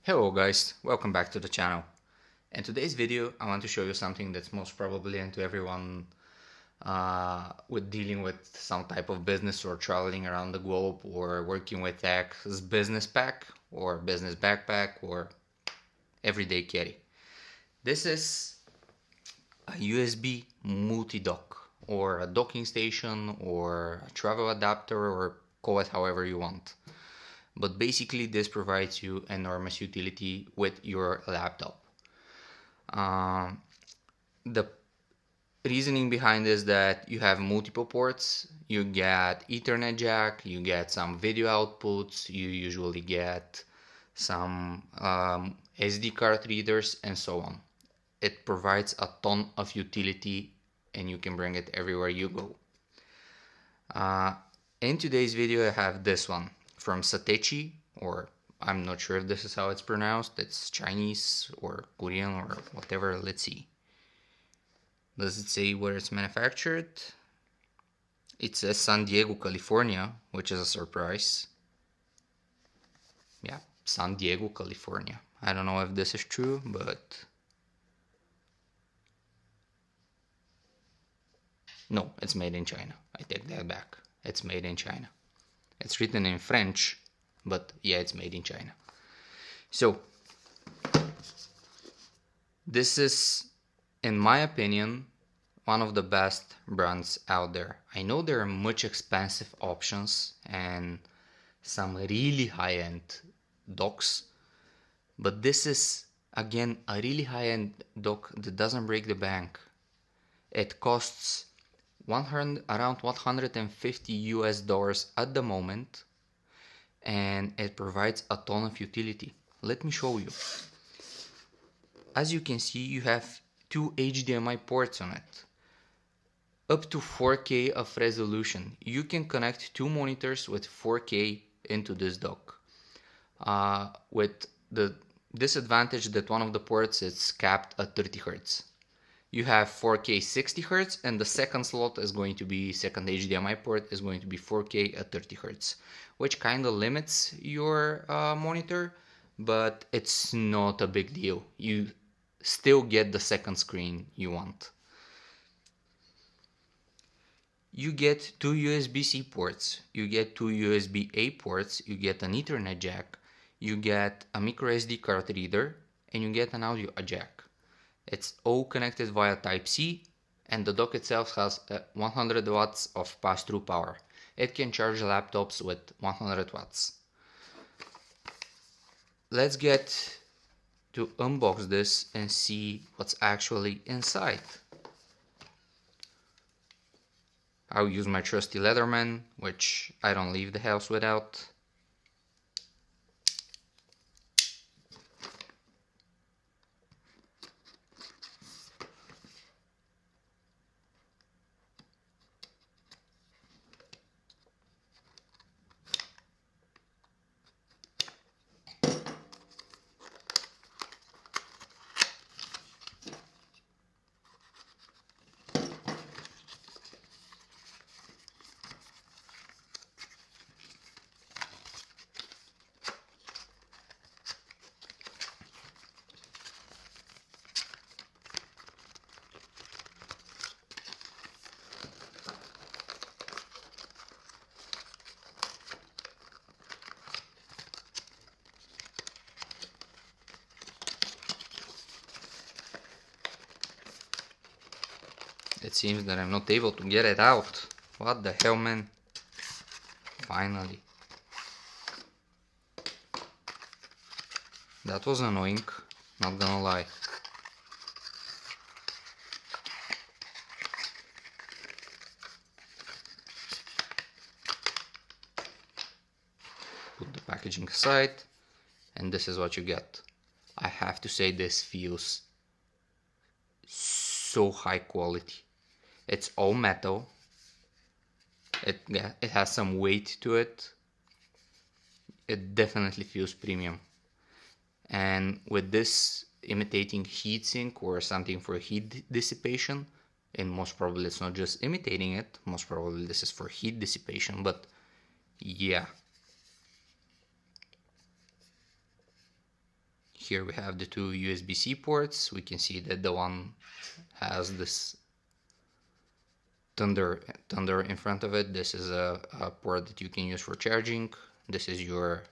Hello guys, welcome back to the channel. In today's video I want to show you something that's most probably into everyone with dealing with some type of business or traveling around the globe or working with tech, is business pack or business backpack or everyday carry. This is a USB multi-dock or a docking station or a travel adapter, or call it however you want. But basically this provides you enormous utility with your laptop. The reasoning behind is that you have multiple ports, you get Ethernet jack, you get some video outputs, you usually get some SD card readers and so on. It provides a ton of utility and you can bring it everywhere you go. In today's video I have this one from Satechi, or I'm not sure if this is how it's pronounced, it's Chinese or Korean or whatever. Let's see. Does it say where it's manufactured? It says San Diego, California, which is a surprise. Yeah, San Diego, California. I don't know if this is true, but no, it's made in China. I take that back. It's made in China. It's written in French, but yeah, it's made in China. So this is, in my opinion, one of the best brands out there. I know there are much expensive options and some really high-end docks, but this is again a really high-end dock that doesn't break the bank. It costs around $150 at the moment, and it provides a ton of utility. Let me show you. As you can see, you have two HDMI ports on it, up to 4K of resolution. You can connect two monitors with 4K into this dock, with the disadvantage that one of the ports is capped at 30 Hz. You have 4K 60 Hz, and the second slot is going to be, second HDMI port is going to be 4K at 30 Hz, which kind of limits your monitor, but it's not a big deal. You still get the second screen you want. You get two USB-C ports, you get two USB-A ports, you get an Ethernet jack, you get a micro SD card reader, and you get an audio jack. It's all connected via Type-C, and the dock itself has 100 watts of pass-through power. It can charge laptops with 100 watts. Let's get to unbox this and see what's actually inside. I'll use my trusty Leatherman, which I don't leave the house without. It seems that I'm not able to get it out. What the hell, man? Finally. That was annoying, not gonna lie. Put the packaging aside, and this is what you get. I have to say, this feels so high quality. It's all metal. It has some weight to it. It definitely feels premium. And with this imitating heatsink or something for heat dissipation, and most probably it's not just imitating it, most probably this is for heat dissipation, but yeah. Here we have the two USB-C ports. We can see that the one has this thunder in front of it. This is a port that you can use for charging. This is your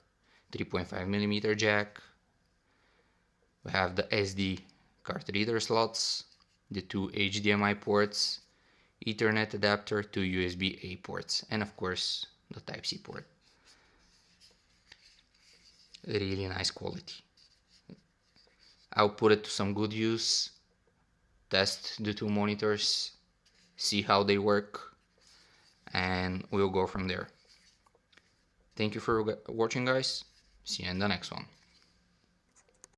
3.5mm jack. We have the SD card reader slots, the two HDMI ports, Ethernet adapter, two USB-A ports, and of course the Type-C port. Really nice quality. I'll put it to some good use, test the two monitors, see how they work, and we'll go from there. Thank you for watching, guys. See you in the next one.